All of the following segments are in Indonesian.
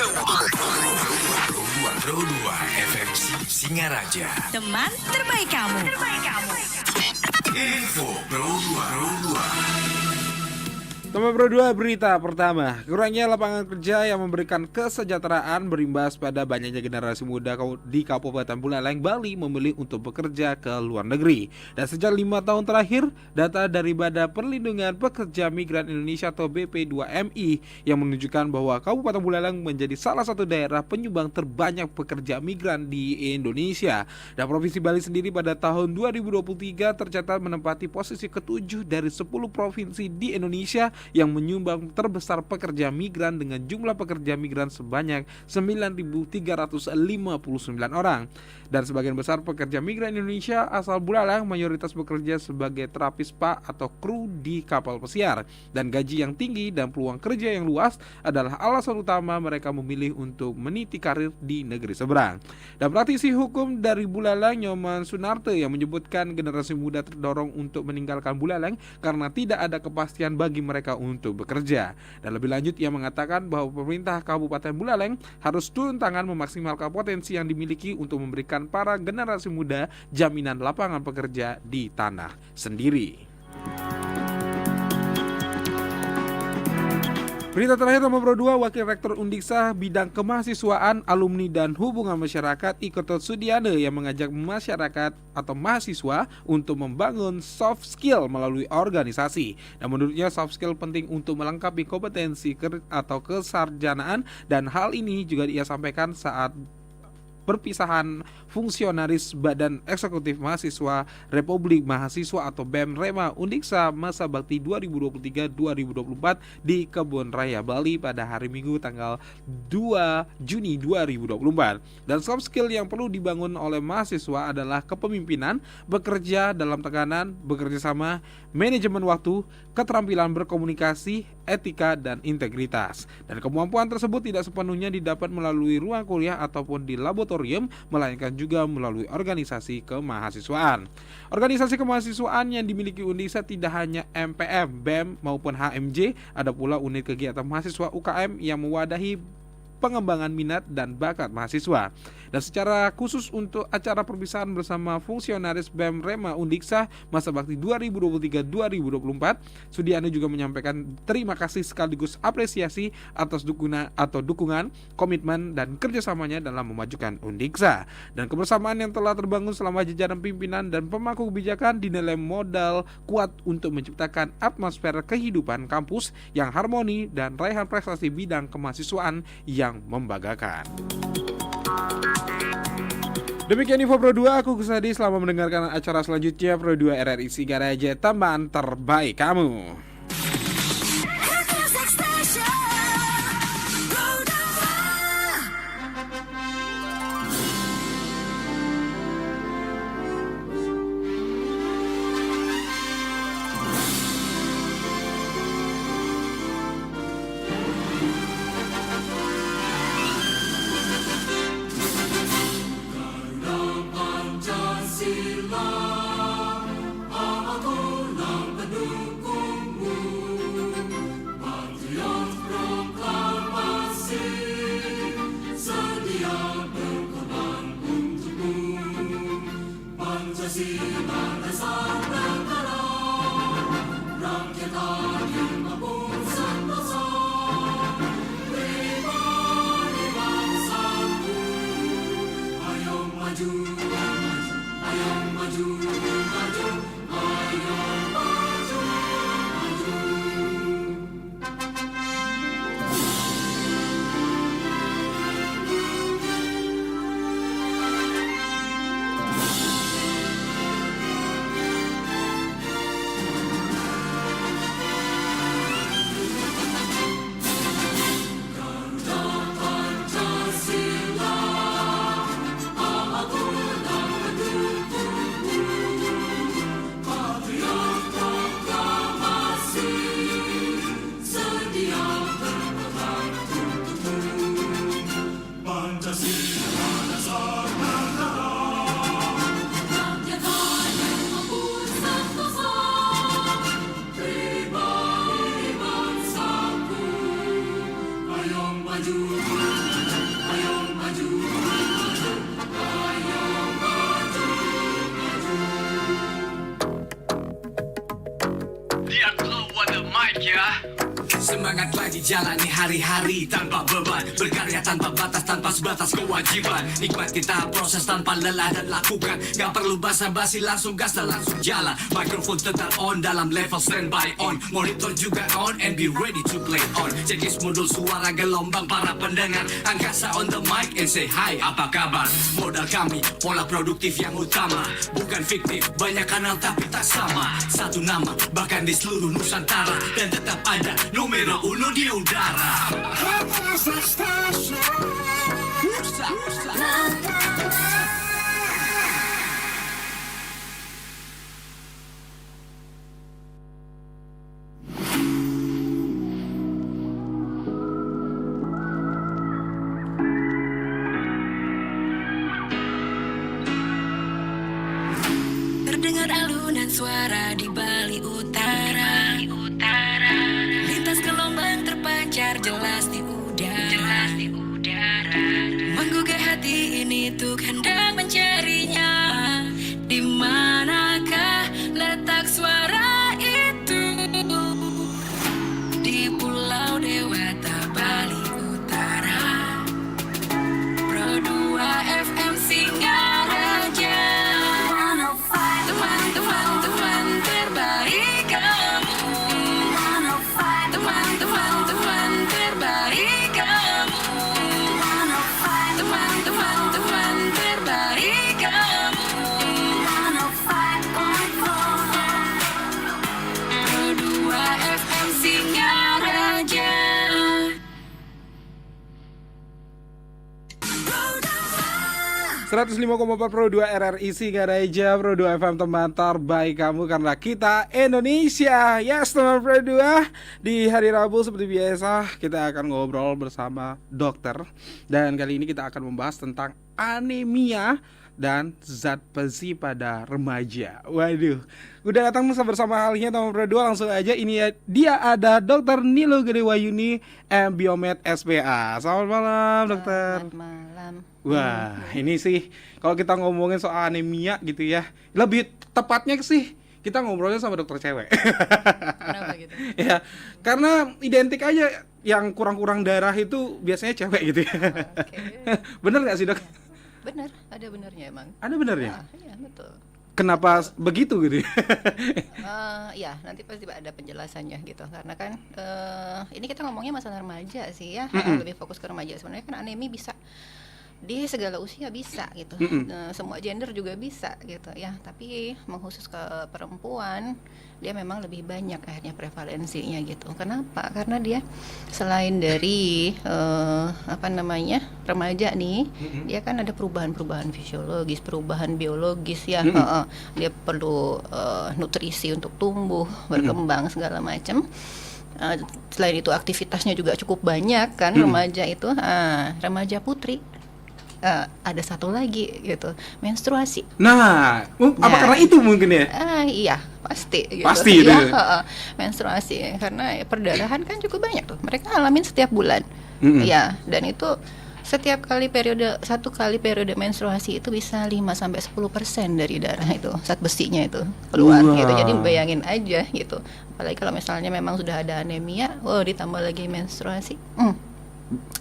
Pro 2 FMC Singaraja. Teman terbaik kamu. Info Pro 2. Teman Pro 2 berita pertama, kurangnya lapangan kerja yang memberikan kesejahteraan berimbas pada banyaknya generasi muda di Kabupaten Buleleng, Bali memilih untuk bekerja ke luar negeri. Dan sejak 5 tahun terakhir, data dari Badan Perlindungan Pekerja Migran Indonesia atau BP2MI yang menunjukkan bahwa Kabupaten Buleleng menjadi salah satu daerah penyumbang terbanyak pekerja migran di Indonesia. Dan Provinsi Bali sendiri pada tahun 2023 tercatat menempati posisi ke-7 dari 10 provinsi di Indonesia yang menyumbang terbesar pekerja migran dengan jumlah pekerja migran sebanyak 9.359 orang. Dan sebagian besar pekerja migran Indonesia asal Buleleng mayoritas bekerja sebagai terapis spa atau kru di kapal pesiar. Dan gaji yang tinggi dan peluang kerja yang luas adalah alasan utama mereka memilih untuk meniti karir di negeri seberang. Dan praktisi hukum dari Buleleng, Nyoman Sunarte, yang menyebutkan generasi muda terdorong untuk meninggalkan Buleleng karena tidak ada kepastian bagi mereka untuk bekerja. Dan lebih lanjut ia mengatakan bahwa pemerintah Kabupaten Buleleng harus turun tangan memaksimalkan potensi yang dimiliki untuk memberikan para generasi muda jaminan lapangan pekerja di tanah sendiri. Berita terakhir nomor 2, Wakil Rektor Undiksa Bidang Kemahasiswaan, Alumni dan Hubungan Masyarakat Ikotot Sudiane yang mengajak masyarakat atau mahasiswa untuk membangun soft skill melalui organisasi. Dan menurutnya soft skill penting untuk melengkapi kompetensi atau kesarjanaan, dan hal ini juga ia sampaikan saat perpisahan fungsionaris Badan Eksekutif Mahasiswa Republik Mahasiswa atau BEM Rema Undiksa masa bakti 2023-2024 di Kebun Raya Bali pada hari Minggu tanggal 2 Juni 2024. Dan soft skill yang perlu dibangun oleh mahasiswa adalah kepemimpinan, bekerja dalam tekanan, bekerja sama, manajemen waktu, keterampilan berkomunikasi, etika, dan integritas. Dan kemampuan tersebut tidak sepenuhnya didapat melalui ruang kuliah ataupun di laboratorium, melainkan juga melalui organisasi kemahasiswaan. Organisasi kemahasiswaan yang dimiliki Undiksa tidak hanya MPM, BEM maupun HMJ, ada pula unit kegiatan mahasiswa UKM yang mewadahi pengembangan minat dan bakat mahasiswa. Dan secara khusus untuk acara perpisahan bersama fungsionaris BEM Rema Undiksa masa bakti 2023-2024, Sudiane juga menyampaikan terima kasih sekaligus apresiasi atas dukungan, komitmen dan kerjasamanya dalam memajukan Undiksa. Dan kebersamaan yang telah terbangun selama jajaran pimpinan dan pemangku kebijakan dinilai modal kuat untuk menciptakan atmosfer kehidupan kampus yang harmoni dan raihan prestasi bidang kemahasiswaan yang membanggakan. Demikian info Pro 2, aku Kusadi. Selamat mendengarkan acara selanjutnya Pro 2 RRI Singaraja, teman terbaik kamu. semangat lagi jalani hari-hari tanpa beban, berkarya tanpa batas, tanpa sebatas kewajiban. Nikmati tahap proses tanpa lelah dan lakukan. Gak perlu basa-basi, langsung gas dan langsung jalan. Mikrofon tetap on dalam level standby on, monitor juga on and be ready to play on. Checklist modul suara gelombang para pendengar, angkasa on the mic and say hi, apa kabar? Modal kami, pola produktif yang utama, bukan fiktif, banyak kanal tapi tak sama. Satu nama, bahkan di seluruh Nusantara, dan tetap ada numero uno di udara. Terdengar alunan suara di Bali Utara. Lintas gelombang terpancar jelas di udara. Menggugah hati ini tuh hendak mencarinya. Di manakah letak suara itu? Di Pulau Dewata, Bali Utara. Pro 2 FM Singaraja. Teman-teman terbaik kamu. Teman-teman terbaik kamu. Teman-teman terbaik kamu. Pro 2 FM Singaraja. 105,4 Pro 2 RRI Singaraja, Pro 2 FM teman terbaik kamu karena kita Indonesia. Yes teman Pro 2, di hari Rabu seperti biasa kita akan ngobrol bersama dokter. Dan kali ini kita akan membahas tentang anemia dan zat besi pada remaja. Waduh, udah datang bersama halnya teman Pro 2, langsung aja ini dia ada Dr. Nilo Gedewayuni M Biomed SPA. Selamat malam dokter. Selamat malam. Wah, ini sih kalau kita ngomongin soal anemia gitu ya, lebih tepatnya sih kita ngobrolnya sama dokter cewek. Kenapa gitu? Ya, karena identik aja yang kurang-kurang darah itu biasanya cewek gitu ya. Oke. Bener nggak sih dok? Bener, ada benernya emang. Ada benernya? Iya betul. Kenapa begitu gitu? Ya nanti pasti ada penjelasannya gitu. Karena kan ini kita ngomongnya masalah remaja sih ya. Lebih fokus ke remaja. Sebenarnya kan anemia bisa di segala usia bisa gitu. Semua gender juga bisa gitu ya. Tapi mengkhusus ke perempuan dia memang lebih banyak akhirnya prevalensinya gitu. Kenapa? Karena dia selain dari remaja nih, dia kan ada perubahan-perubahan fisiologis, perubahan biologis ya. Dia perlu nutrisi untuk tumbuh, berkembang segala macam. Selain itu aktivitasnya juga cukup banyak kan remaja itu. Remaja putri. Ada satu lagi gitu, menstruasi. Nah, apa karena itu mungkin ya? Iya, pasti gitu. Pasti ya, itu. menstruasi karena perdarahan kan cukup banyak tuh. Mereka alamin setiap bulan. Ya, dan itu setiap satu kali periode menstruasi itu bisa 5-10% dari darah itu, zat besinya itu keluar gitu. Jadi bayangin aja gitu. Apalagi kalau misalnya memang sudah ada anemia, ditambah lagi menstruasi.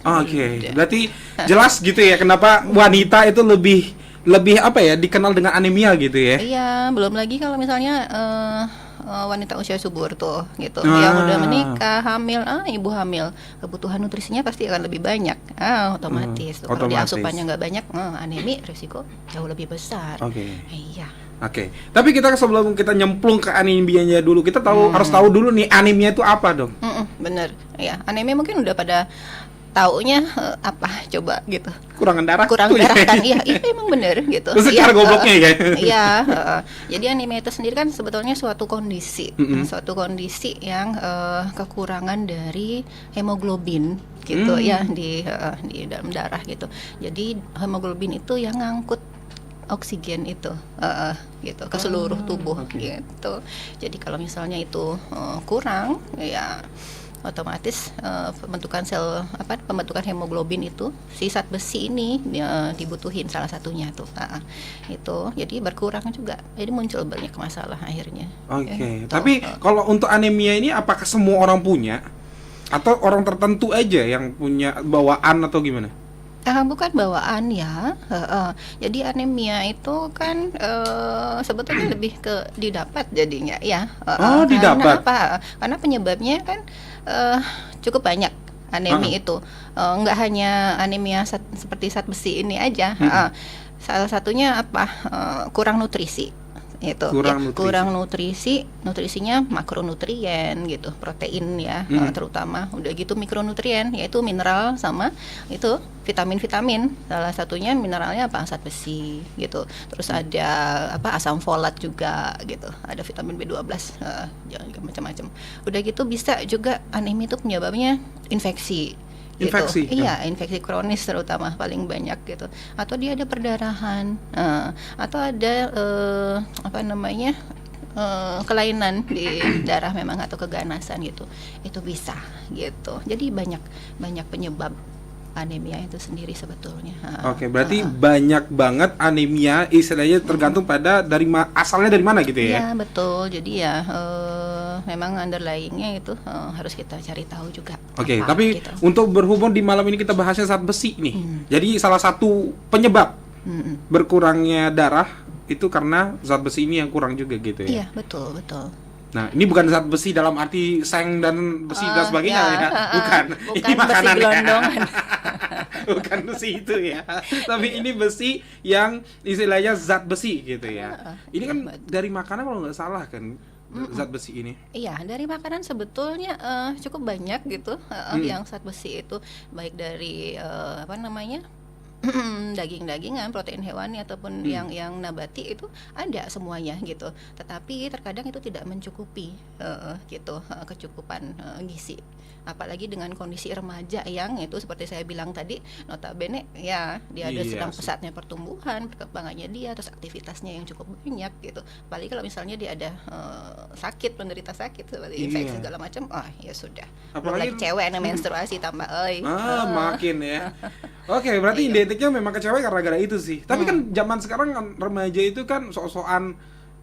Oke, berarti jelas gitu ya kenapa wanita itu lebih apa ya dikenal dengan anemia gitu ya? Iya, belum lagi kalau misalnya wanita usia subur tuh gitu, yang udah menikah, hamil, ibu hamil, kebutuhan nutrisinya pasti akan lebih banyak, otomatis. Kalau dia asupannya nggak banyak, anemia risiko jauh lebih besar. Oke. Iya. Oke, tapi kita sebelum kita nyemplung ke anemianya dulu, kita harus tahu dulu nih anemia itu apa dong? Bener, ya anemia mungkin udah pada taunya apa coba gitu, Kurang darah kan. Iya emang bener gitu. Secara gobloknya ya. Iya, jadi anemia itu sendiri kan sebetulnya suatu kondisi yang kekurangan dari hemoglobin gitu ya di dalam darah gitu. Jadi hemoglobin itu yang ngangkut oksigen itu gitu ke seluruh tubuh gitu. Jadi kalau misalnya itu kurang ya otomatis pembentukan hemoglobin itu si zat besi ini dibutuhin salah satunya tuh. Itu jadi berkurang juga. Jadi muncul banyak masalah akhirnya. Oke. Tapi kalau untuk anemia ini apakah semua orang punya? Atau orang tertentu aja yang punya bawaan atau gimana? Bukan bawaan ya. Jadi anemia itu kan sebetulnya lebih ke didapat jadinya ya. Oh, didapat. Karena apa? Karena penyebabnya kan cukup banyak anemia itu. Nggak hanya anemia seperti zat besi ini aja. Salah satunya apa? Kurang nutrisi. Itu kurang nutrisi, nutrisinya makronutrien gitu, protein ya, terutama. Udah gitu mikronutrien, yaitu mineral sama itu vitamin. Salah satunya mineralnya apa? Zat besi gitu. Terus ada apa? Asam folat juga gitu. Ada vitamin B12, jangan macam-macam. Udah gitu bisa juga anemia itu penyebabnya infeksi. Infeksi? Gitu. Iya, infeksi kronis terutama paling banyak gitu. Atau dia ada perdarahan, atau ada kelainan di darah memang atau keganasan gitu. Itu bisa gitu. Jadi banyak penyebab anemia itu sendiri sebetulnya. Oke, berarti banyak banget anemia, istilahnya tergantung pada asalnya dari mana gitu ya? Iya, betul. Jadi ya memang underlyingnya itu harus kita cari tahu juga. Oke, tapi gitu. untuk berhubung di malam ini kita bahasnya zat besi nih. Jadi salah satu penyebab berkurangnya darah itu karena zat besi ini yang kurang juga gitu ya? Iya, betul. Nah, ini bukan zat besi dalam arti seng dan besi dan sebagainya ya. Bukan. Ini makanan besi gelondongan. Bukan besi itu ya. Tapi ini besi yang istilahnya zat besi gitu ya. Ini kan dari makanan kalau nggak salah kan zat besi ini. Iya, dari makanan sebetulnya cukup banyak gitu yang zat besi itu, baik dari daging-dagingan, protein hewani ataupun yang nabati itu ada semuanya gitu. Tetapi terkadang itu tidak mencukupi gitu kecukupan gizi. Apalagi dengan kondisi remaja yang itu seperti saya bilang tadi, notabene ya dia ada sedang pesatnya pertumbuhan, perkembangannya dia, terus aktivitasnya yang cukup banyak gitu. Apalagi kalau misalnya dia ada menderita sakit seperti infeksi segala macam, ya sudah. Apalagi cewek yang menstruasi tambah makin ya. Oke, berarti identiknya memang ke cewek karena gara itu sih. Tapi kan zaman sekarang kan remaja itu kan sok-sokan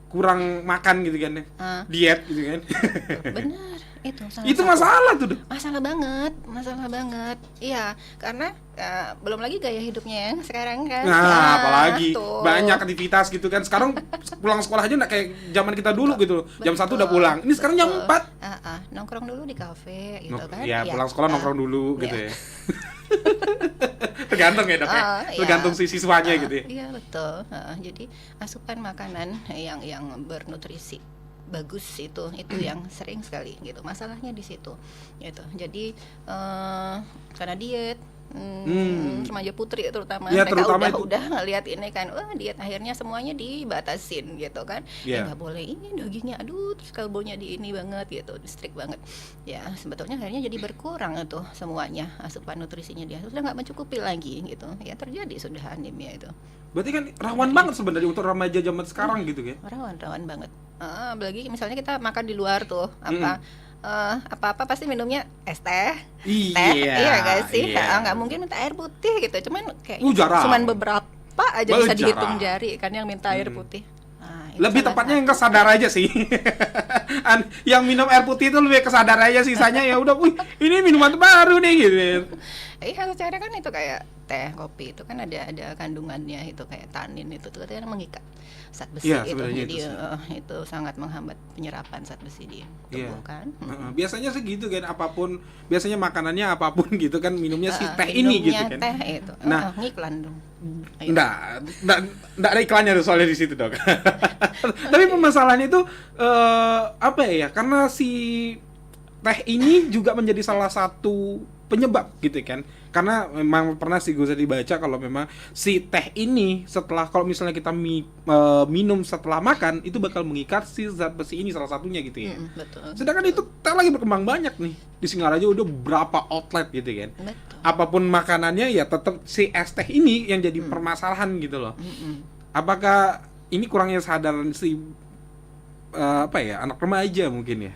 kurang makan gitu kan ya. Diet gitu kan. Benar. Itu masalah tuh. Masalah banget. Iya, karena belum lagi gaya hidupnya yang sekarang kan. Nah, apalagi banyak aktivitas gitu kan. Sekarang pulang sekolah aja nggak kayak zaman kita dulu gitu. Jam 1 udah pulang. Ini sekarang jam 4. Nongkrong dulu di kafe gitu kan. Iya, pulang sekolah nongkrong dulu gitu ya. Tergantung ya dok ya. Tergantung si siswanya gitu ya. Iya, betul. Jadi asupan makanan yang bernutrisi bagus itu yang sering sekali gitu masalahnya di situ gitu. Jadi karena diet remaja putri terutama ya, mereka udah ngelihat ini kan, diet akhirnya semuanya dibatasin gitu kan. Nggak boleh ini dagingnya, terus kalbonya di ini banget gitu, strict banget ya. Sebetulnya akhirnya jadi berkurang itu semuanya, asupan nutrisinya dia sudah nggak mencukupi lagi gitu ya, terjadi sudah anemia itu. Berarti kan rawan banget sebenarnya untuk remaja zaman sekarang gitu kan. Rawan banget. Apalagi misalnya kita makan di luar tuh apa-apa pasti minumnya es teh. Iya gak sih? Nggak mungkin minta air putih gitu. Cuman kayak cuman beberapa aja bisa dihitung jari kan yang minta air putih. Lebih tepatnya yang kesadar aja sih. Yang minum air putih itu lebih kesadar aja, sisanya ya udah, ini minuman baru nih gitu. Iya, secara kan itu kayak teh, kopi itu kan ada kandungannya itu kayak tanin itu tuh kan mengikat zat besi itu. Jadi itu sangat menghambat penyerapan zat besi di tubuh kan. Biasanya sih gitu kan, apapun biasanya makanannya apapun gitu kan minumnya si teh ini gitu kan. Teh itu. Ngiklan dong. Enggak ada iklannya tuh soalnya di situ dok. Tapi permasalahannya itu apa ya? Karena si teh ini juga menjadi salah satu penyebab gitu kan. Karena memang pernah sih gue dibaca kalau memang si teh ini kalau misalnya kita minum setelah makan itu bakal mengikat si zat besi ini salah satunya gitu ya. Betul. Sedangkan itu teh lagi berkembang banyak nih di Singaraja, udah berapa outlet gitu kan. Betul. Apapun makanannya ya tetap si es teh ini yang jadi permasalahan gitu loh. Apakah ini kurangnya kesadaran si anak remaja mungkin ya?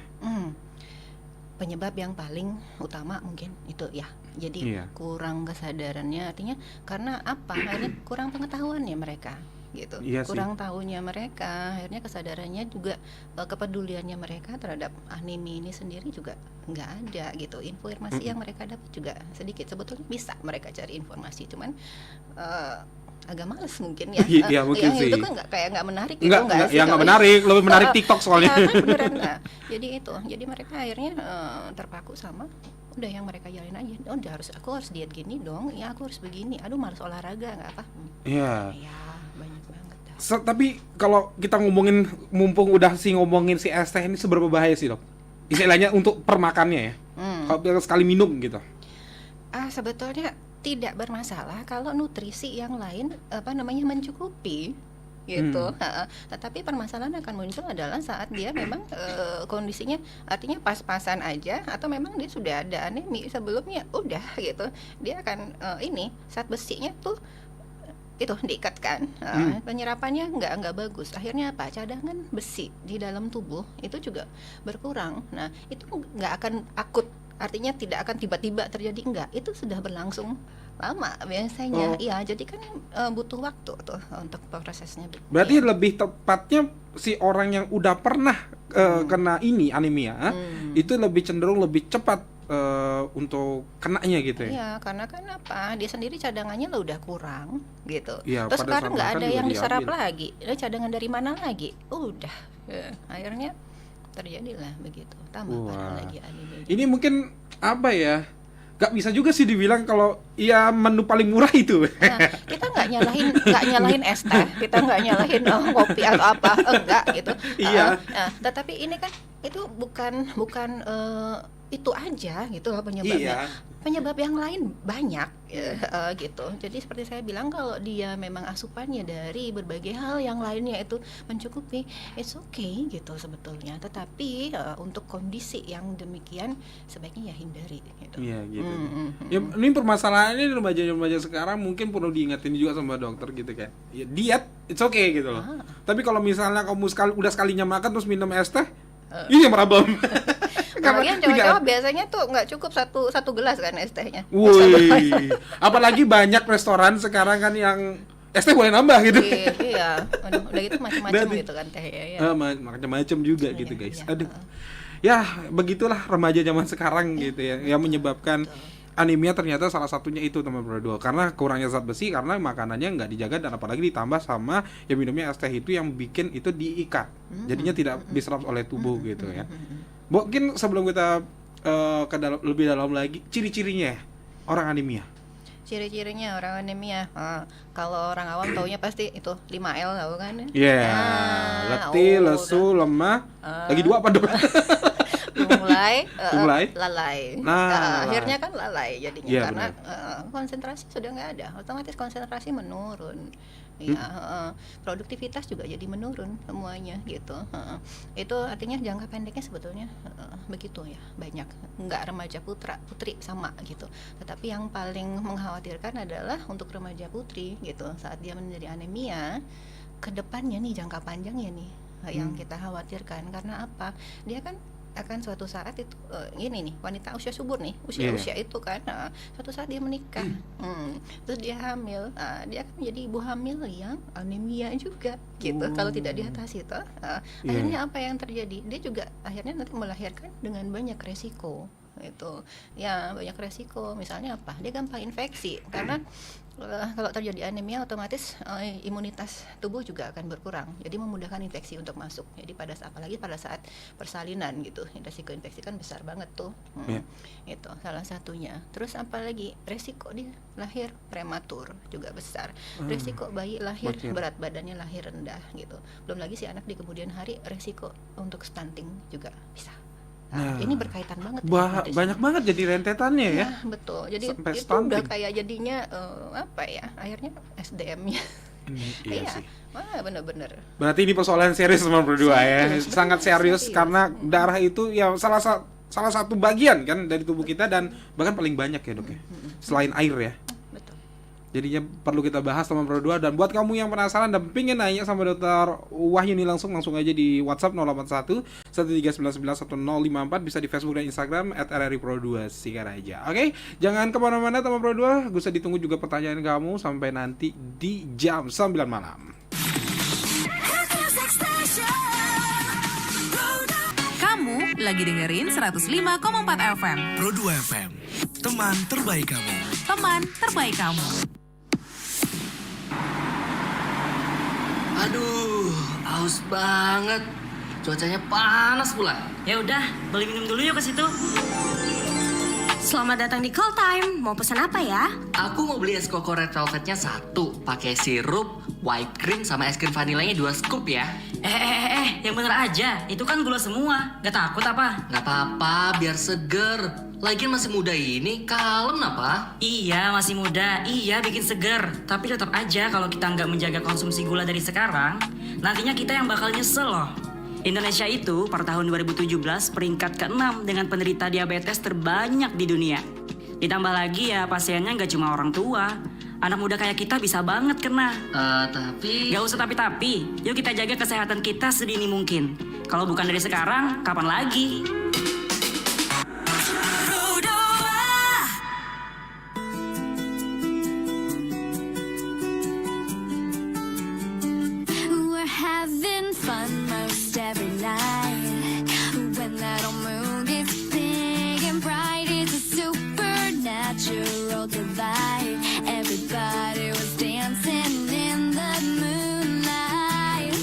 Penyebab yang paling utama mungkin itu ya. Jadi kurang kesadarannya, artinya karena apa? Akhirnya kurang pengetahuan ya mereka gitu. Iya sih. Kurang tahunya mereka, akhirnya kesadarannya juga kepeduliannya mereka terhadap anime ini sendiri juga nggak ada gitu. Informasi yang mereka dapat juga sedikit. Sebetulnya bisa mereka cari informasi, cuman agak males mungkin ya. Iya, mungkin yang sih. itu kan nggak menarik gitu, Enggak, sih ya nggak kalau- menarik, lebih menarik TikTok soalnya. Ya, kan beneran. Nah, jadi mereka akhirnya terpaku sama udah yang mereka jalin aja. Oh, aku harus diet gini dong. Ya aku harus begini. Aduh, malas olahraga nggak apa. Iya. Ya banyak banget dah. Tapi kalau kita ngomongin, mumpung udah ngomongin si es teh ini, seberapa bahaya sih, Dok? Istilahnya untuk permakannya ya. Kalau sekali minum gitu. Sebetulnya tidak bermasalah kalau nutrisi yang lain mencukupi gitu. Tetapi permasalahan akan muncul adalah saat dia memang kondisinya artinya pas-pasan aja, atau memang dia sudah ada anemi sebelumnya, udah gitu dia akan saat besinya tuh itu diikatkan, penyerapannya nggak bagus, akhirnya apa, cadangan besi di dalam tubuh itu juga berkurang. Nah itu nggak akan akut, artinya tidak akan tiba-tiba terjadi, enggak, itu sudah berlangsung lama biasanya. Iya, jadi kan butuh waktu tuh untuk prosesnya. Berarti lebih tepatnya si orang yang udah pernah kena ini anemia, itu lebih cenderung lebih cepat untuk kenanya gitu ya. Iya, karena kan apa, dia sendiri cadangannya lo udah kurang gitu. Iya, Terus pada sekarang saat nggak makan ada juga yang diserap diambil. lagi, cadangan dari mana lagi, udah akhirnya terjadilah begitu, tambah Wah. parah lagi anime. Ini mungkin apa ya? Gak bisa juga sih dibilang kalau ya menu paling murah itu. Nah, kita nggak nyalahin es teh, kita nggak nyalahin kopi atau apa, enggak gitu. Iya. Tetapi ini kan itu bukan itu aja gitu loh penyebabnya. Iya. Penyebab yang lain banyak gitu. Jadi seperti saya bilang, kalau dia memang asupannya dari berbagai hal yang lainnya itu mencukupi, it's okay gitu sebetulnya. Tetapi untuk kondisi yang demikian sebaiknya ya hindari gitu. Iya gitu. Ya, ini permasalahannya di remaja-remaja sekarang mungkin perlu diingetin juga sama dokter gitu kan. Ya, diet it's okay gitu loh. Tapi kalau misalnya kamu udah sekalinya makan terus minum es teh, ini yang problem. Apalagi yang cowok-cowok biasanya tuh nggak cukup satu gelas kan es tehnya. Wih, apalagi banyak restoran sekarang kan yang es teh boleh nambah gitu. Iya, aduh, udah gitu macam-macam Berarti- gitu kan teh ya. Macam-macam juga Iya, gitu guys. iya. Aduh. Ya, begitulah remaja zaman sekarang gitu ya, yang menyebabkan anemia ternyata salah satunya itu teman berdua, karena kurangnya zat besi, karena makanannya nggak dijaga, dan apalagi ditambah sama yang minumnya es teh itu yang bikin itu diikat, jadinya tidak diserap oleh tubuh gitu ya. Mungkin sebelum kita lebih dalam lagi, ciri-cirinya orang anemia. Ciri-cirinya orang anemia. Kalau orang awam taunya pasti itu 5L tahu kan? Iya, letih, lesu, lemah. Lagi dua apa dong? mulai Mulai? lalai. Nah, Akhirnya kan lalai jadinya, Iya, karena konsentrasi sudah nggak ada, otomatis konsentrasi menurun. Ya, produktivitas juga jadi menurun semuanya gitu. Itu artinya jangka pendeknya sebetulnya begitu ya, banyak. Nggak remaja putri sama gitu. Tetapi yang paling mengkhawatirkan adalah untuk remaja putri gitu, saat dia menjadi anemia, kedepannya nih, jangka panjangnya nih yang kita khawatirkan. Karena apa? Dia kan akan suatu saat itu ini nih, wanita usia subur nih, usia itu kan suatu saat dia menikah, terus dia hamil, dia akan menjadi ibu hamil yang anemia juga gitu. Kalau tidak diatasi toh akhirnya apa yang terjadi, dia juga akhirnya nanti melahirkan dengan banyak resiko itu ya, banyak resiko. Misalnya apa, dia gampang infeksi, karena kalau terjadi anemia otomatis imunitas tubuh juga akan berkurang, jadi memudahkan infeksi untuk masuk. Jadi apalagi pada saat persalinan gitu, resiko infeksi kan besar banget tuh. Itu salah satunya. Terus apalagi resiko dia lahir prematur juga besar, resiko bayi lahir berat badannya lahir rendah gitu. Belum lagi si anak di kemudian hari resiko untuk stunting juga bisa. Nah, ini berkaitan banget ya, Banyak banget jadi rentetannya ya. Nah, betul. Jadi Sampai itu stunting. udah kayak jadinya apa ya? Akhirnya SDM-nya. Iya sih. Wah, bener-bener. Berarti ini persoalan serius teman berdua ya. Serius, Sangat benar, serius serius. karena darah itu ya salah satu bagian kan dari tubuh kita, dan bahkan paling banyak ya dok ya. Selain air ya. Betul. Jadinya perlu kita bahas teman berdua. Dan buat kamu yang penasaran dan pengen nanya sama dokter Wahyuni langsung aja di WhatsApp 081 1399 1054, bisa di Facebook dan Instagram @rripro2 Singaraja. Oke, jangan kemana-mana teman berdua. Bisa ditunggu juga pertanyaan kamu sampai nanti di jam 9 malam. lagi dengerin 105,4 FM. Pro 2 FM, teman terbaik kamu. Teman terbaik kamu. Aduh, haus banget. Cuacanya panas pula. Ya udah, beli minum dulu yuk ke situ. Selamat datang di Call Time. Mau pesan apa ya? Aku mau beli es koko red velvetnya 1, pakai sirup, whipped cream, sama es krim vanilanya 2 scoop ya. Yang bener aja. Itu kan gula semua. Gak takut apa? Nggak apa-apa, biar seger. Lagian masih muda ini, kalem apa? Iya, masih muda. Iya, bikin seger. Tapi tetap aja kalau kita nggak menjaga konsumsi gula dari sekarang, nantinya kita yang bakal nyesel loh. Indonesia itu per tahun 2017 peringkat ke-6 dengan penderita diabetes terbanyak di dunia. Ditambah lagi ya pasiennya nggak cuma orang tua. Anak muda kayak kita bisa banget kena. Tapi... Gak usah tapi-tapi. Yuk kita jaga kesehatan kita sedini mungkin. Kalau bukan dari sekarang, kapan lagi? We're having fun most every night. When that old moon gets big and bright, it's a supernatural delight. Everybody was dancing in the moonlight.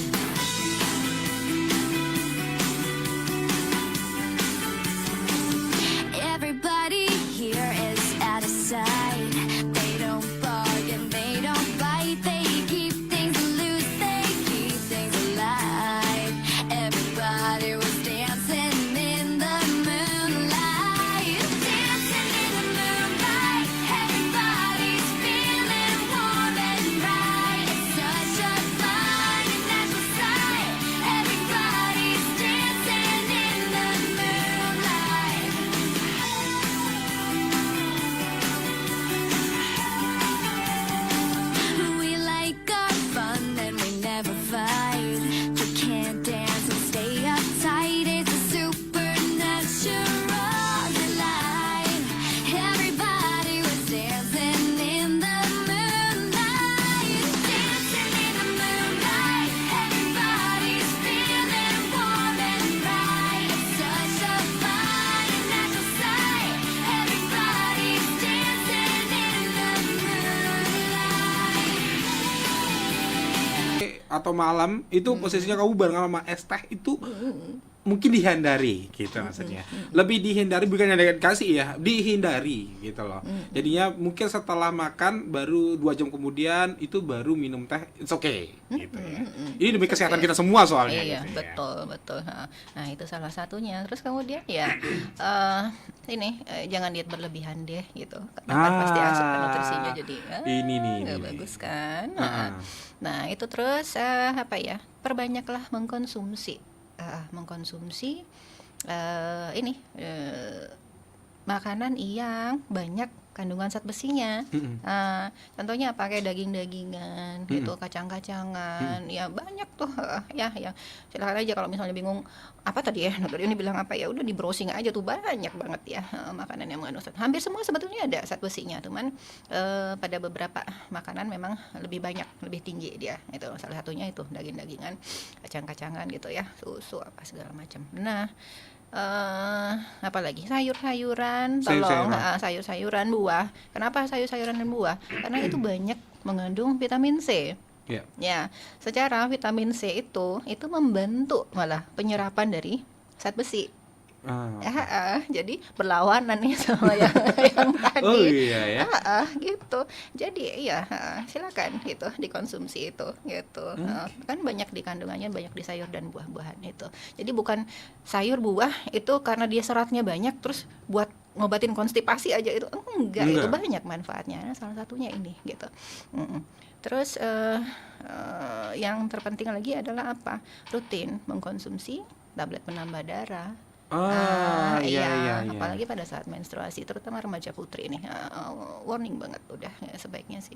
Everybody here is out of sight. They don't bark and they don't bite. They keep things loose, they keep things alive. Everybody was dancing in the moonlight. Dancing in the moonlight. Everybody's feeling warm and bright. It's such a fun and natural sight. Everybody's dancing in the moonlight. We like our fun and we never fight. You can't dance and stay uptight. It's a supernatural delight. Everybody was dancing in the moonlight. Dancing in the moonlight. Everybody's feeling warm and bright. It's such a fun and natural sight. Everybody's dancing in the moonlight. Atau malam itu posisinya kamu bareng sama es teh itu mungkin dihindari gitu maksudnya. Lebih dihindari bukan yang dikasih ya, dihindari gitu loh. Jadinya mungkin setelah makan baru 2 jam kemudian itu baru minum teh, it's okay gitu ya. Ini demi kesehatan kita semua soalnya. Iya, gitu ya. betul. Nah, itu salah satunya. Terus kemudian ya jangan diet berlebihan deh gitu. Karena kan pasti asupan nutrisinya jadi ini nih. nggak bagus kan. Ah. Nah, itu terus perbanyaklah mengkonsumsi makanan yang banyak kandungan zat besinya. Contohnya pakai daging-dagingan gitu, kacang-kacangan, ya banyak tuh ya yang silakan aja kalau misalnya bingung apa tadi ya, dokter ini bilang apa ya udah di browsing aja tuh banyak banget ya makanan yang mengandung zat. Hampir semua sebetulnya ada zat besinya, cuman pada beberapa makanan memang lebih banyak, lebih tinggi dia. Itu salah satunya itu daging-dagingan, kacang-kacangan gitu ya, susu apa segala macam. Nah, apalagi sayur-sayuran, sayur-sayuran, buah. Kenapa sayur-sayuran dan buah? Karena itu banyak mengandung vitamin C. Iya. Ya, secara vitamin C itu membantu malah penyerapan dari zat besi. Jadi berlawanan nih sama yang tadi. Oh iya ya. Gitu. Jadi iya, silakan gitu dikonsumsi itu gitu. Kan banyak di kandungannya, banyak di sayur dan buah-buahan itu. Jadi bukan sayur buah itu karena dia seratnya banyak terus buat ngobatin konstipasi aja itu enggak. Itu banyak manfaatnya. Salah satunya ini gitu. Terus yang terpenting lagi adalah apa? Rutin mengkonsumsi tablet penambah darah. Iya. Apalagi pada saat menstruasi, terutama remaja putri nih, warning banget udah ya, sebaiknya sih.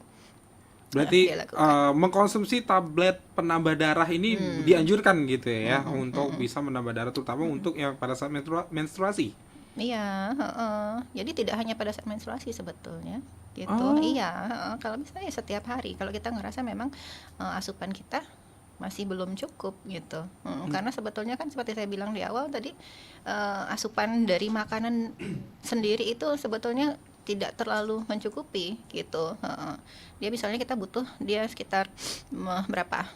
Berarti mengkonsumsi tablet penambah darah ini dianjurkan gitu ya, untuk bisa menambah darah, terutama untuk yang pada saat menstruasi. Iya, jadi tidak hanya pada saat menstruasi sebetulnya, gitu. Iya, kalau misalnya setiap hari, kalau kita ngerasa memang asupan kita masih belum cukup gitu. Karena sebetulnya kan seperti saya bilang di awal tadi, asupan dari makanan sendiri itu sebetulnya tidak terlalu mencukupi gitu. Dia misalnya kita butuh dia sekitar berapa?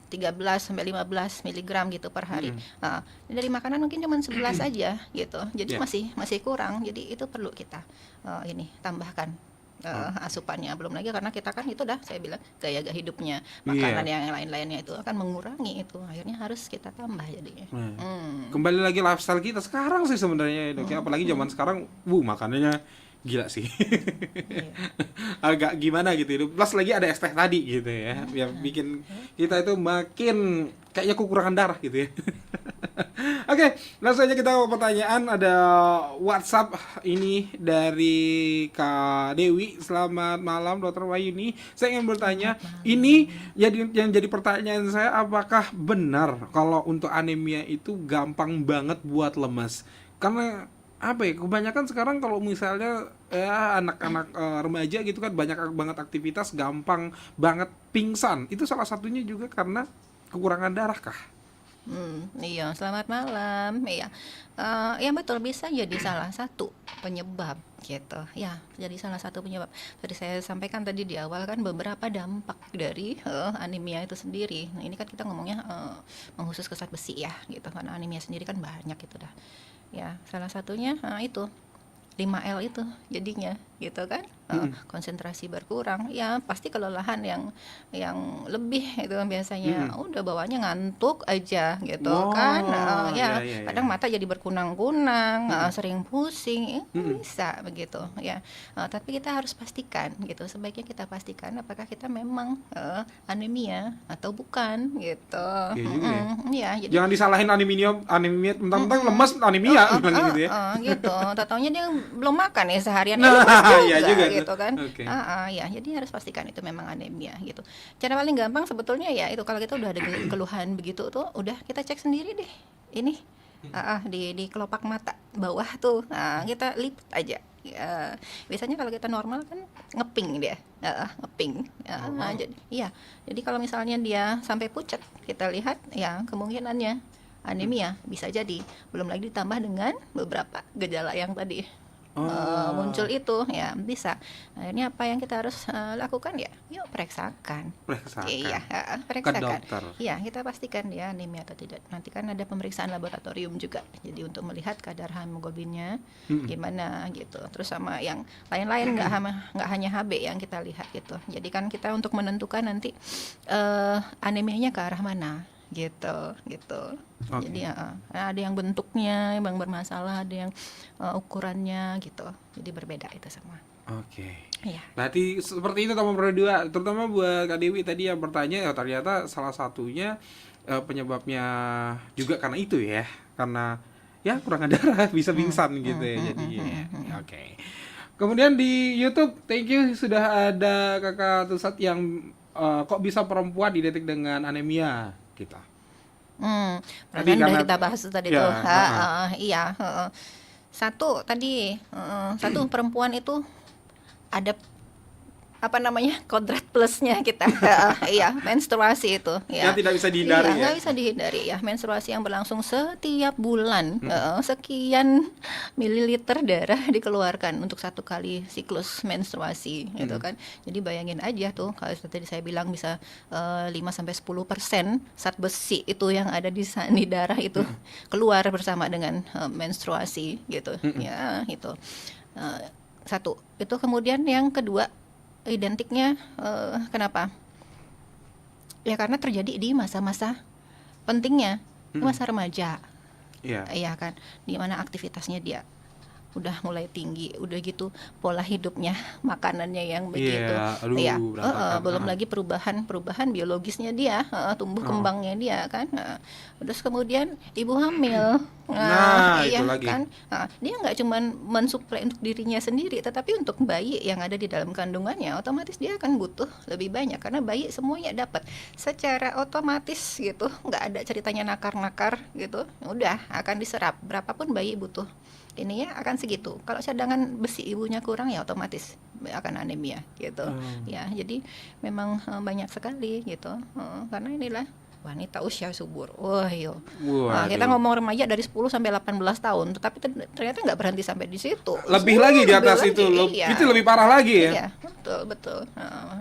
13 sampai 15 miligram gitu per hari. Dari makanan mungkin cuma 11 aja gitu. Jadi masih kurang. Jadi itu perlu kita ini tambahkan asupannya. Belum lagi karena kita kan itu dah saya bilang gaya hidupnya, makanan yang lain-lainnya itu akan mengurangi itu. Akhirnya harus kita tambah jadinya. Kembali lagi lifestyle kita sekarang sih sebenarnya, Dok. Apalagi zaman sekarang, makanannya gila sih. Agak gimana gitu itu. Plus lagi ada es teh tadi gitu ya, yang bikin kita itu makin kayaknya kekurangan darah gitu ya. Oke, langsung aja kita ke pertanyaan. Ada WhatsApp ini dari Kak Dewi. Selamat malam Dr. Wayuni. Saya ingin bertanya, ini yang jadi pertanyaan saya, apakah benar kalau untuk anemia itu gampang banget buat lemas? Karena apa ya, kebanyakan sekarang kalau misalnya anak-anak remaja gitu kan banyak banget aktivitas, gampang banget pingsan. Itu salah satunya juga karena kekurangan darah kah? Iya, selamat malam. Iya, ya betul, bisa jadi salah satu penyebab gitu. Ya, jadi salah satu penyebab. Tadi saya sampaikan tadi di awal kan beberapa dampak dari anemia itu sendiri. Nah, ini kan kita ngomongnya mengkhusus ke zat besi ya, gitu. Karena anemia sendiri kan banyak gitu dah. Ya, salah satunya itu 5L itu jadinya gitu kan. Konsentrasi berkurang, ya pasti kelelahan yang lebih itu biasanya. Udah bawaannya ngantuk aja gitu kan. Kadang mata jadi berkunang-kunang, sering pusing, bisa begitu ya. Tapi kita harus pastikan gitu, sebaiknya kita pastikan apakah kita memang anemia atau bukan gitu. Jadi jangan disalahin anemia mentang-mentang lemas anemia gitu ya. Gitu. Taunya dia belum makan ya seharian, iya juga gitu kan. Ya. Jadi harus pastikan itu memang anemia gitu. Cara paling gampang sebetulnya ya itu, kalau kita udah ada keluhan begitu tuh, udah kita cek sendiri deh. Ini di kelopak mata bawah tuh, kita lipat aja. Biasanya kalau kita normal kan ngeping dia, ngeping. Jadi kalau misalnya dia sampai pucat, kita lihat ya kemungkinannya anemia bisa jadi. Belum lagi ditambah dengan beberapa gejala yang tadi muncul itu, ya bisa. Akhirnya apa yang kita harus lakukan ya? Yuk periksakan. Iya, periksakan. Ke dokter. Iya, kita pastikan dia anemia atau tidak. Nanti kan ada pemeriksaan laboratorium juga. Jadi untuk melihat kadar hemoglobinnya gimana gitu. Terus sama yang lain-lain, nggak hanya HB yang kita lihat gitu. Jadi kan kita untuk menentukan nanti anemianya ke arah mana gitu. Jadi ada yang bentuknya yang bermasalah, ada yang ukurannya gitu. Jadi berbeda itu semua. Iya. Berarti seperti itu teman berdua, terutama buat Kak Dewi tadi yang bertanya, ya ternyata salah satunya penyebabnya juga karena itu ya, karena ya kurangan darah, bisa pingsan gitu ya jadinya. Kemudian di YouTube, thank you, sudah ada Kakak Tusat yang kok bisa perempuan didetek dengan anemia kita. Karena kita bahas tadi tuh. Satu perempuan itu ada kodrat plusnya kita. Menstruasi itu ya. Yang tidak bisa dihindari. Nggak bisa dihindari ya. Menstruasi yang berlangsung setiap bulan, sekian mililiter darah dikeluarkan untuk satu kali siklus menstruasi gitu kan. Jadi bayangin aja tuh, kalau tadi saya bilang bisa 5-10% zat besi itu yang ada di darah itu keluar bersama dengan menstruasi gitu. Ya, itu. Satu. Itu kemudian yang kedua, identiknya kenapa? Ya karena terjadi di masa-masa pentingnya, masa remaja. Iya kan, di mana aktivitasnya dia udah mulai tinggi, udah gitu pola hidupnya, makanannya yang begitu. Belum lagi perubahan biologisnya dia, tumbuh kembangnya dia kan. Terus kemudian ibu hamil. Itu lagi. Kan. Dia nggak cuma mensuplai untuk dirinya sendiri, tetapi untuk bayi yang ada di dalam kandungannya, otomatis dia akan butuh lebih banyak karena bayi semuanya dapat secara otomatis gitu, nggak ada ceritanya nakar-nakar gitu. Udah akan diserap, berapapun bayi butuh Ininya akan segitu. Kalau cadangan besi ibunya kurang ya otomatis akan anemia gitu. Ya, jadi memang banyak sekali gitu. Karena inilah wanita usia subur. Wah, yo. Nah, kita ngomong remaja dari 10 sampai 18 tahun, tetapi ternyata nggak berhenti sampai di situ. Lebih lagi di atas lebih itu, lagi, iya. itu lebih parah lagi ya. Iya, betul.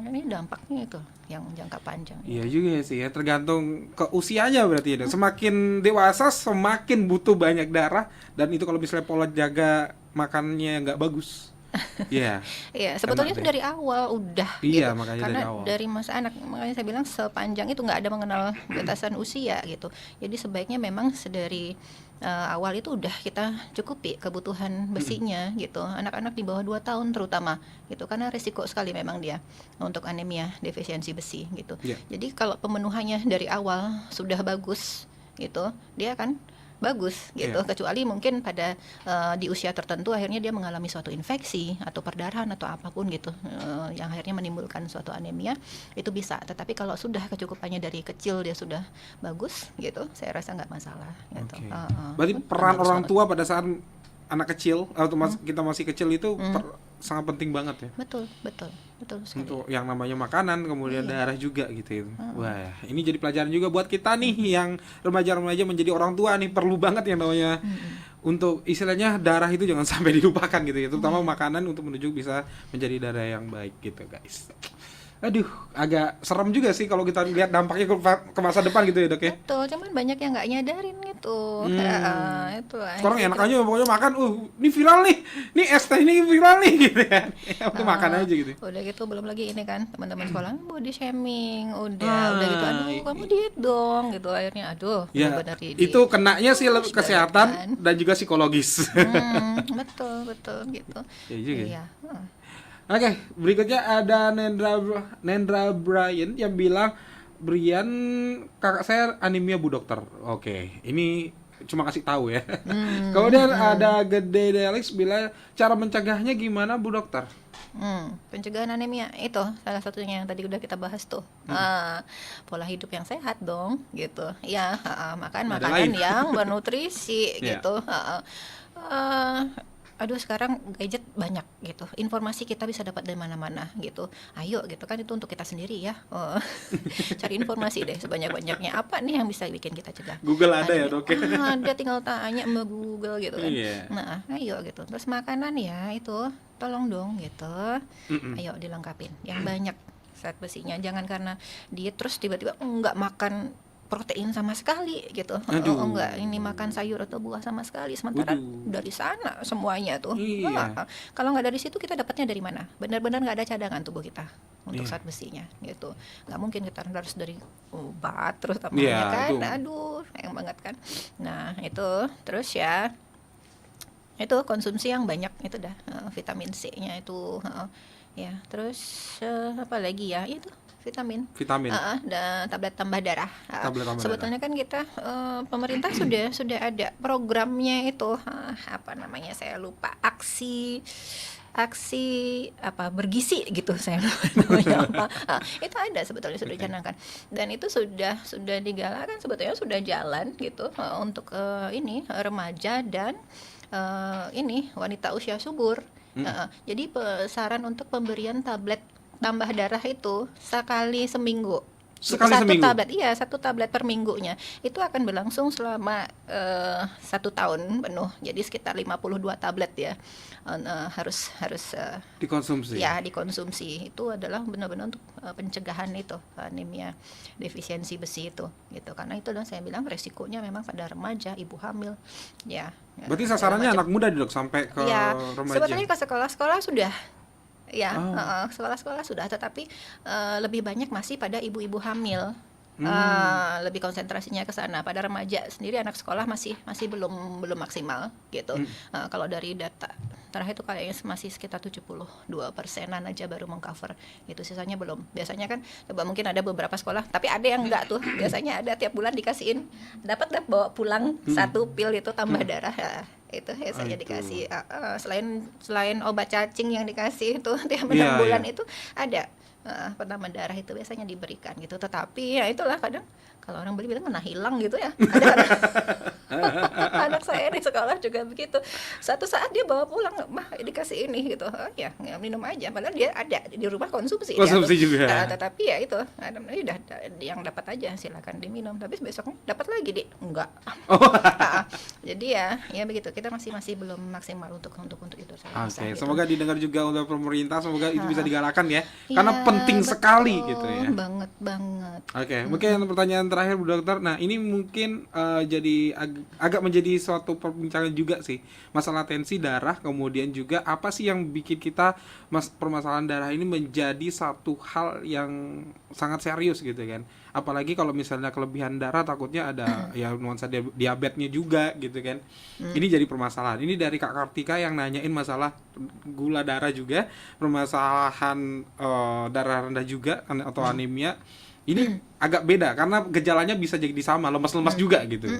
Ini dampaknya itu yang jangka panjang. Iya juga sih ya, tergantung ke usianya berarti ya. Semakin dewasa semakin butuh banyak darah, dan itu kalau misalnya pola jaga makannya nggak bagus. Iya. Iya, sebetulnya itu dari awal udah Iya, gitu. makanya Karena dari awal. dari masa anak, makanya saya bilang sepanjang itu nggak ada mengenal batasan usia gitu. Jadi sebaiknya memang sedari awal itu udah kita cukupi kebutuhan besinya gitu. Anak-anak di bawah 2 tahun terutama gitu, karena risiko sekali memang dia untuk anemia defisiensi besi gitu. Iya. Jadi kalau pemenuhannya dari awal sudah bagus gitu, dia akan bagus gitu, Iya. kecuali mungkin pada di usia tertentu akhirnya dia mengalami suatu infeksi atau perdarahan atau apapun gitu, yang akhirnya menimbulkan suatu anemia, itu bisa. Tetapi kalau sudah kecukupannya dari kecil dia sudah bagus gitu, saya rasa nggak masalah gitu. Oke. Berarti peran Bagus orang banget. tua pada saat anak kecil atau kita masih kecil itu sangat penting banget ya. Betul sekali. Untuk yang namanya makanan, kemudian Iya. darah juga gitu. Wah, ini jadi pelajaran juga buat kita nih yang remaja-remaja menjadi orang tua nih, perlu banget yang namanya untuk istilahnya darah itu jangan sampai dilupakan gitu ya, terutama makanan untuk menuju bisa menjadi darah yang baik gitu guys. Aduh, agak serem juga sih kalau kita lihat dampaknya ke masa depan gitu ya dok ya. Betul, cuman banyak yang nggak nyadarin gitu. Itulah. Sekarang enak aja pokoknya makan, ini viral nih es teh ini viral nih gitu ya. Udah makan aja gitu. Udah gitu belum lagi ini kan teman-teman sekolah body shaming, udah gitu aduh kamu diet dong gitu, akhirnya aduh Ya, benar itu kenanya sih lebih Sudah kesehatan kan. dan juga psikologis. betul gitu. Ya juga. Iya. Oke, berikutnya ada Nendra Brian yang bilang, Brian, kakak saya anemia Bu Dokter. Oke, ini cuma kasih tahu ya. Kemudian ada Gede Delix bilang, cara mencegahnya gimana Bu Dokter? Pencegahan anemia itu salah satunya yang tadi udah kita bahas tuh. Pola hidup yang sehat dong gitu. Ya, makan Ada makanan lain. yang bernutrisi Iya. gitu. Aduh sekarang gadget banyak gitu, informasi kita bisa dapat dari mana-mana gitu. Ayo gitu kan, itu untuk kita sendiri ya. Cari informasi deh sebanyak-banyaknya, apa nih yang bisa bikin kita cegah Google ada ya anemia. dok ya? Ada, tinggal tanya sama Google gitu kan. Iya. Nah ayo gitu. Terus makanan ya itu tolong dong gitu. Ayo dilengkapin yang banyak zat besinya. Jangan karena diet terus tiba-tiba nggak makan protein sama sekali gitu. Enggak, ini makan sayur atau buah sama sekali, sementara Waduh. dari sana semuanya tuh. Iya. Kalau nggak dari situ, kita dapatnya dari mana? Benar-benar nggak ada cadangan tubuh kita untuk Iya. zat besinya gitu. Nggak mungkin kita harus dari obat terus Iya, tamanya kan. itu. Aduh sayang banget kan. Nah itu terus ya, itu konsumsi yang banyak itu dah, vitamin C-nya itu, ya terus apa lagi ya, itu vitamin. Dan tablet tambah darah. Tablet tambah Sebetulnya kan kita pemerintah sudah ada programnya itu, apa namanya saya lupa, aksi apa bergizi gitu, saya lupa namanya apa. Itu ada sebetulnya, sudah dicanangkan, dan itu sudah digalakkan, sebetulnya sudah jalan gitu, untuk ini remaja dan ini wanita usia subur. Jadi saran untuk pemberian tablet tambah darah itu sekali seminggu. Satu tablet per minggunya itu akan berlangsung selama 1 tahun penuh, jadi sekitar 52 tablet ya. Harus Dikonsumsi. ya dikonsumsi. Itu adalah benar-benar untuk pencegahan itu anemia defisiensi besi itu gitu, karena itu dan saya bilang resikonya memang pada remaja, ibu hamil ya. Berarti sasarannya remaja. anak muda dok, sampai ke Ya, remaja. sebetulnya ke sekolah-sekolah sudah. Ya, sekolah-sekolah sudah, tetapi lebih banyak masih pada ibu-ibu hamil. Lebih konsentrasinya ke sana. Pada remaja sendiri, anak sekolah masih belum maksimal gitu. Kalau dari data terakhir itu kayaknya masih sekitar 72%-an aja baru mengcover. Itu sisanya belum. Biasanya kan coba mungkin ada beberapa sekolah, tapi ada yang enggak tuh. Biasanya ada tiap bulan dikasihin, dapat bawa pulang 1 pil itu tambah darah. Ya, itu saya dikasih selain obat cacing yang dikasih itu tiap 6 bulan itu ada penambah darah itu biasanya diberikan gitu. Tetapi ya itulah kadang kalau orang beli bilang nah hilang gitu ya. Ada anak saya di sekolah juga begitu. Satu saat dia bawa pulang, mah dikasih ini gitu. Oh ya minum aja. Padahal dia ada di rumah konsumsi. Konsumsi juga. Tetapi ya itu, udah yang dapat aja silakan diminum. Tapi besoknya dapat lagi enggak. Jadi ya begitu. Kita masih belum maksimal untuk itu. Oke, semoga didengar juga oleh pemerintah. Semoga itu bisa digalakan ya. Karena penting sekali gitu ya. Banget. Oke, mungkin pertanyaan terakhir Bu Dokter. Nah, ini mungkin jadi agak menjadi suatu perbincangan juga sih. Masalah tensi darah, kemudian juga apa sih yang bikin kita permasalahan darah ini menjadi satu hal yang sangat serius gitu kan. Apalagi kalau misalnya kelebihan darah takutnya ada ya nuansa diabetesnya juga gitu kan. Ini jadi permasalahan. Ini dari Kak Kartika yang nanyain masalah gula darah juga, permasalahan darah rendah juga atau anemia. Ini agak beda karena gejalanya bisa jadi sama, lemas-lemas juga gitu.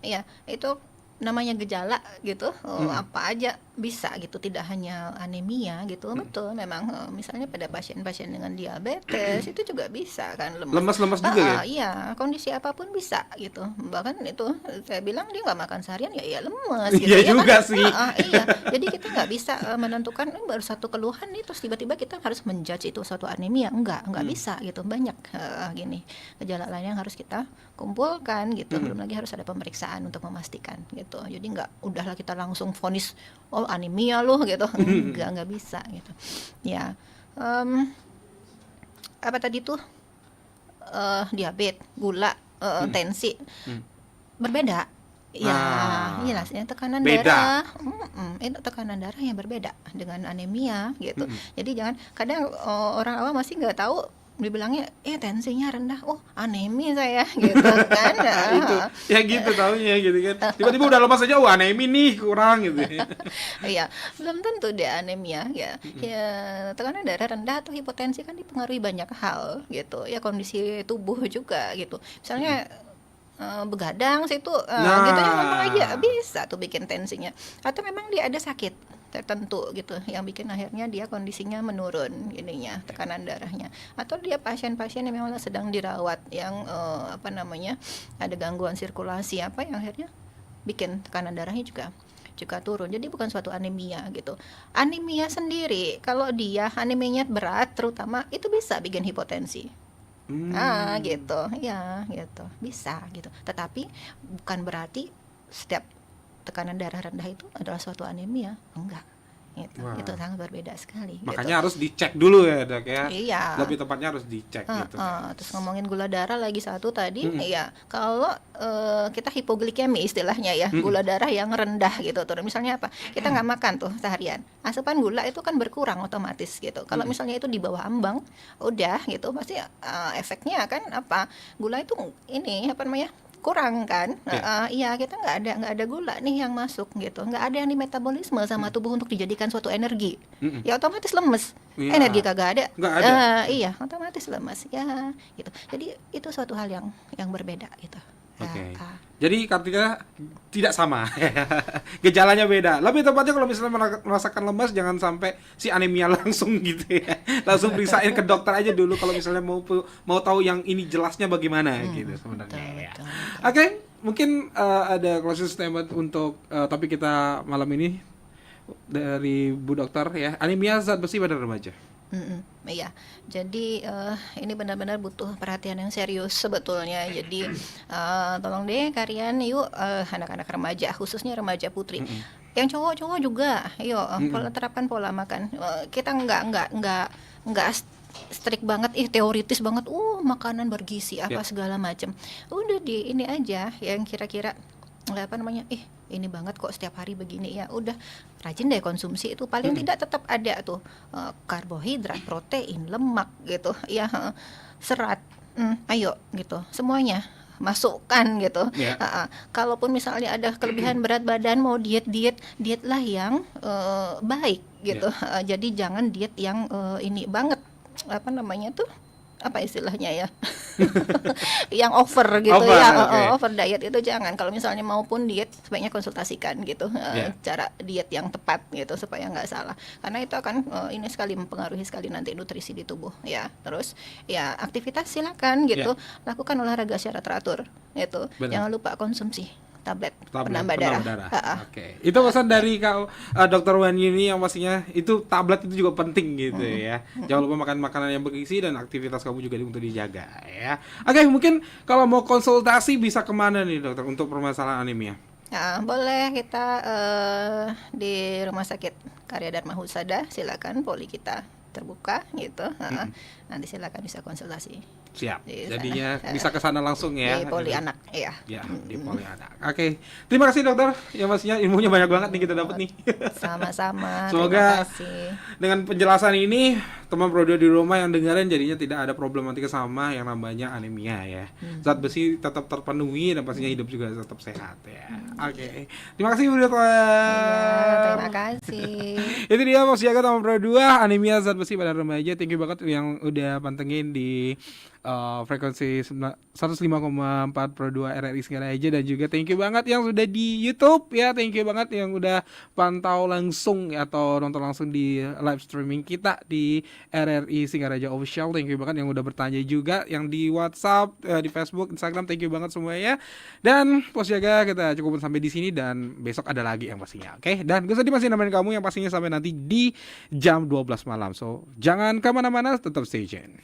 Iya, itu namanya gejala gitu, apa aja bisa gitu, tidak hanya anemia gitu. Betul, memang misalnya pada pasien-pasien dengan diabetes itu juga bisa kan lemas-lemas juga ya? Iya, kondisi apapun bisa gitu. Bahkan itu saya bilang dia nggak makan seharian ya lemas gitu. Iya ya juga kan? sih. Iya, jadi kita nggak bisa menentukan baru satu keluhan nih terus tiba-tiba kita harus menjudge itu suatu anemia. Nggak bisa gitu. Banyak gini gejala lain yang harus kita kumpulkan gitu. Belum lagi harus ada pemeriksaan untuk memastikan gitu. Jadi udahlah kita langsung vonis anemia loh gitu. Nggak bisa gitu. Ya. Apa tadi tuh? Diabetes, gula, tensi. Berbeda. Ya, jelas ya tekanan darah. Itu tekanan darah yang berbeda dengan anemia gitu. Jadi jangan kadang orang awam masih nggak tahu, dibilangnya tensinya rendah, anemia saya gitu kan. Itu ya gitu taunya gitu kan, tiba-tiba udah lemas aja, anemia nih kurang gitu. Iya, belum tentu dia anemia ya. Ya tekanan darah rendah atau hipotensi kan dipengaruhi banyak hal gitu ya, kondisi tubuh juga gitu. Misalnya begadang situ gitu ya, ngomong aja bisa tuh bikin tensinya, atau memang dia ada sakit tertentu gitu yang bikin akhirnya dia kondisinya menurun ininya, tekanan darahnya, atau dia pasien-pasien yang memang sedang dirawat yang ada gangguan sirkulasi yang akhirnya bikin tekanan darahnya juga turun. Jadi bukan suatu anemia gitu. Anemia sendiri kalau dia anemianya berat terutama itu bisa bikin hipotensi. Gitu ya gitu, bisa gitu. Tetapi bukan berarti setiap tekanan darah rendah itu adalah suatu anemia, enggak gitu. Itu sangat berbeda sekali. Makanya harus dicek dulu ya Dok ya. Iya. Lebih tepatnya harus dicek gitu. Terus ngomongin gula darah lagi satu tadi, ya kalau kita hipoglikemi istilahnya ya, gula darah yang rendah gitu turun. Misalnya apa? Kita nggak makan tuh seharian, asupan gula itu kan berkurang otomatis gitu. Kalau misalnya itu di bawah ambang, udah gitu pasti efeknya kan apa? Gula itu kurang kan. Iya, kita nggak ada gula nih yang masuk gitu, nggak ada yang dimetabolisme sama tubuh untuk dijadikan suatu energi. Ya otomatis lemes. Energi kagak ada. Iya, otomatis lemes ya gitu. Jadi itu suatu hal yang berbeda gitu. Oke. Jadi Kartika tidak sama. Gejalanya beda. Lebih tepatnya kalau misalnya merasakan lemas jangan sampai si anemia langsung gitu ya. Langsung periksain ke dokter aja dulu kalau misalnya mau tahu yang ini jelasnya bagaimana gitu sebenarnya. Betul. Oke, mungkin ada closing statement untuk topik kita malam ini dari Bu Dokter ya. Anemia zat besi pada remaja. Iya, jadi ini benar-benar butuh perhatian yang serius sebetulnya. Jadi tolong deh kalian yuk anak-anak remaja, khususnya remaja putri. Yang cowok-cowok juga, yuk terapkan pola makan. Kita nggak strict banget, teoritis banget. Makanan bergizi apa segala macam. Udah di ini aja yang kira-kira ini banget kok setiap hari begini, ya udah rajin deh konsumsi itu, paling tidak tetap ada tuh karbohidrat, protein, lemak gitu ya, serat, ayo gitu semuanya masukkan gitu. Kalaupun misalnya ada kelebihan berat badan, mau diet lah yang baik gitu. Jadi jangan diet yang ini banget apa istilahnya ya, yang over gitu Over, ya, oke. over diet itu jangan. Kalau misalnya maupun diet, sebaiknya konsultasikan gitu, Yeah. cara diet yang tepat gitu supaya nggak salah. Karena itu akan ini sekali mempengaruhi sekali nanti nutrisi di tubuh ya. Terus ya aktivitas silakan gitu, lakukan olahraga secara teratur gitu. Benar. Jangan lupa konsumsi tablet penambah darah. Oke. Itu pesan dari Kak Dr. Wan Yuni yang pastinya itu tablet itu juga penting gitu ya. Jangan lupa makan makanan yang bergizi dan aktivitas kamu juga untuk dijaga ya. Oke, mungkin kalau mau konsultasi bisa kemana nih dokter untuk permasalahan anemia? Nah, boleh kita di Rumah Sakit Karya Dharma Husada, silakan poli kita terbuka gitu. Nanti silakan bisa konsultasi. Siap. Di sana. Jadinya bisa ke sana langsung ya. Di poli anak, ya. Ya, di poli anak. Oke. Terima kasih dokter. Ya pastinya ilmunya banyak banget nih kita dapat nih. Sama-sama. Semoga terima kasih. dengan penjelasan ini teman Pro2 di rumah yang dengerin jadinya tidak ada problematika sama yang namanya anemia ya. Zat besi tetap terpenuhi dan pastinya hidup juga tetap sehat ya. Oke. Terima kasih Bu Dokter. Ya, terima kasih. Itu dia Mas Jaga teman Pro2 anemia zat besi pada remaja. Thank you banget yang udah pantengin di frekuensi 105,4 Pro2 RRI Singaraja, dan juga thank you banget yang sudah di YouTube ya, thank you banget yang udah pantau langsung atau nonton langsung di live streaming kita di RRI Singaraja Official, thank you banget yang udah bertanya juga, yang di WhatsApp, di Facebook, Instagram, thank you banget semuanya. Dan Pos Jaga kita cukupin sampai di sini dan besok ada lagi yang pastinya, oke? Dan gue masih nemenin kamu yang pastinya sampai nanti di jam 12 malam. So jangan kemana-mana, tetap stay tune.